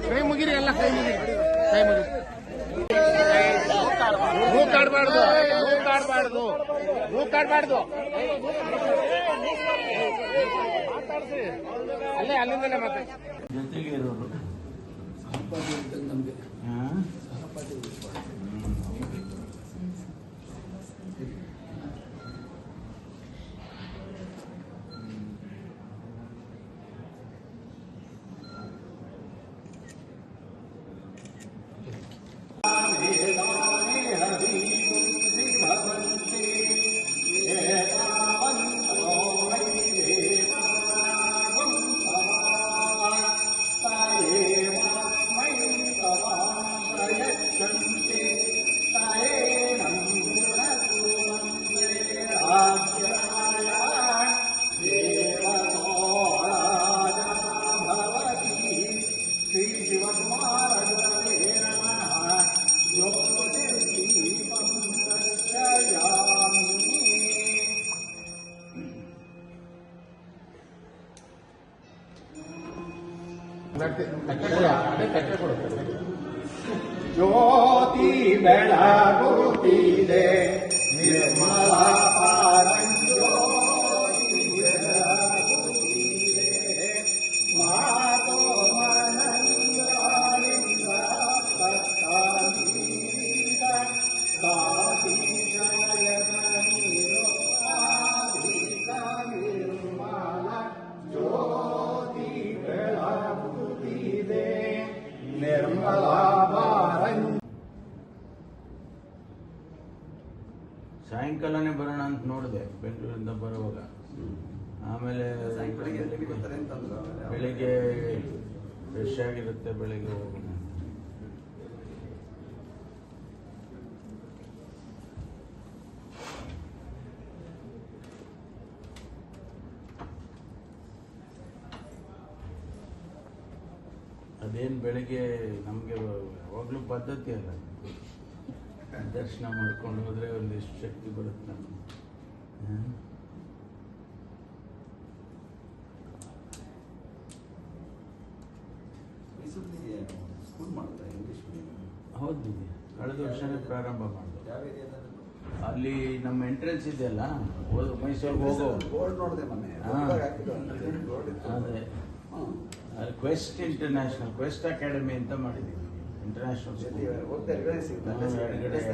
ಕೈ ಮುಗಿರಿ ಎಲ್ಲ ಕೈ ಮುಗಿರಿ ಕೈ ಮುಗಿರಿ ಮೂಕಾಡ್ಬಾರ್ದು ಮೂಕಾಡ್ಬಾರ್ದು ಮೂಕಾಡ್ಬಾರ್ದು ಮಾತಾಡ್ಸಿ ಅಲ್ಲೇ ಅಲ್ಲಿಂದಲೇ ಮಾತಾಡಿ ಜೊತೆಗೆ ಇರೋರು ನಮಗೆ ಜ್ಯೋತಿ ಬೆಳಗುತ್ತಿದೆ ನಿರ್ಮಲ ಜ್ಯೋತಿ ಬೆಳಗುತ್ತಿದೆ ಮಾತೋ ಮನಂಗಾಲಿಂಗ ಸತ್ತಾನೀಗ ಸಾಧಿ ಜಯದ ನೀರು ಆದಿಕ ನಿರ್ಮಲ ಜ್ಯೋತಿ ಬೆಳಗುತ್ತಿದೆ ನಿರ್ಮಲ ಸಾಯಂಕಾಲನೇ ಬರೋಣ ಅಂತ ನೋಡಿದೆ ಬೆಂಗಳೂರಿಂದ ಬರುವಾಗ. ಆಮೇಲೆ ಬೆಳಿಗ್ಗೆ ಫ್ರೆಶ್ ಆಗಿರುತ್ತೆ, ಬೆಳಿಗ್ಗೆ ಹೋಗೋಣ. ಅದೇನು ಬೆಳಿಗ್ಗೆ ನಮಗೆ ಯಾವಾಗಲೂ ಪದ್ಧತಿ ಅಲ್ಲ, ದರ್ಶನ ಮಾಡ್ಕೊಂಡು ಹೋದ್ರೆ ಒಂದಿಷ್ಟು ಶಕ್ತಿ ಬರುತ್ತೆ ನಮಗೆ. ಹೌದು, ಕಳೆದ ವರ್ಷನೇ ಪ್ರಾರಂಭ ಮಾಡಿದೆ. ಅಲ್ಲಿ ನಮ್ಮ ಎಂಟ್ರೆನ್ಸ್ ಇದೆಯಲ್ಲ, ಮೈಸೂರಿಗೆ ಹೋಗೋ ಅದೇ ಕ್ವೆಸ್ಟ್ ಇಂಟರ್ನ್ಯಾಷನಲ್ ಕ್ವೆಸ್ಟ್ ಅಕಾಡೆಮಿ ಅಂತ ಮಾಡಿದ್ದೀವಿ. ಇಂಟರ್ನ್ಯಾಷನಲ್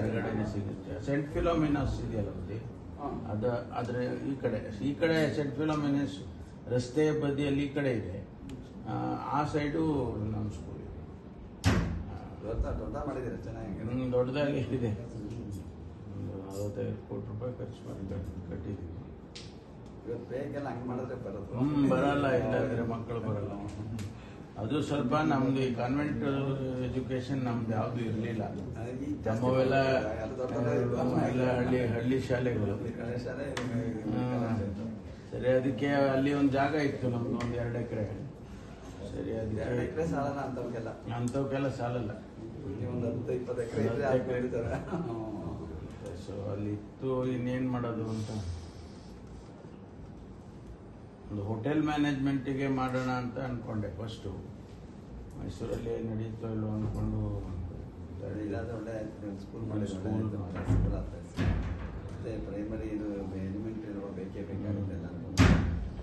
ಎರಗಡೆನೆ ಸಿಗುತ್ತೆ. ಸೆಂಟ್ ಫಿಲೋಮಿನಾಸ್ ಇದೆಯಲ್ಲ ಬದಿ, ಅದ್ರ ಈ ಕಡೆ ಸೆಂಟ್ ಫಿಲೋಮಿನಾಸ್ ರಸ್ತೆ ಬದಿಯಲ್ಲಿ ಈ ಕಡೆ ಇದೆ, ಆ ಸೈಡು ನಮ್ಮ ಸ್ಕೂಲ್ ಇದೆ. ದೊಡ್ಡದಾಗಿ ಇದೆ, ಒಂದು 65 ಕೋಟಿ ರೂಪಾಯಿ ಖರ್ಚು ಮಾಡಿ ಕಟ್ಟಿದ್ದೀವಿ. ಬರಲ್ಲ, ಇಲ್ಲಾಂದ್ರೆ ಮಕ್ಕಳು ಬರಲ್ಲ. ಅದು ಸ್ವಲ್ಪ ನಮ್ದು ಈ ಕಾನ್ವೆಂಟ್ ಎಜುಕೇಶನ್ ನಮ್ದು ಯಾವುದು ಇರಲಿಲ್ಲ. ನಮ್ಮವೆಲ್ಲ ಹಳ್ಳಿ ಶಾಲೆಗಳು. ಸರಿ, ಅದಕ್ಕೆ ಅಲ್ಲಿ ಒಂದು ಜಾಗ ಇತ್ತು ನಮ್ದು, ಒಂದು 2 ಎಕರೆ. ಸರಿ, ಅದಕ್ಕೆ ಅಂಥವಕ್ಕೆಲ್ಲ ಸಾಲಲ್ಲ. ಸೊ ಅಲ್ಲಿ ಇತ್ತು, ಇನ್ನೇನು ಮಾಡೋದು ಅಂತ ಒಂದು ಹೋಟೆಲ್ ಮ್ಯಾನೇಜ್ಮೆಂಟಿಗೆ ಮಾಡೋಣ ಅಂತ ಅಂದ್ಕೊಂಡೆ ಫಸ್ಟು. ಮೈಸೂರಲ್ಲಿ ನಡೀತೋ ಇಲ್ಲೋ ಅಂದ್ಕೊಂಡು ಪ್ರೈಮರಿ ಇದು ಎಲಿಮೆಂಟ್ರಿ ಬೇಕೇ ಬೇಕಾಗುತ್ತೆಲ್ಲ.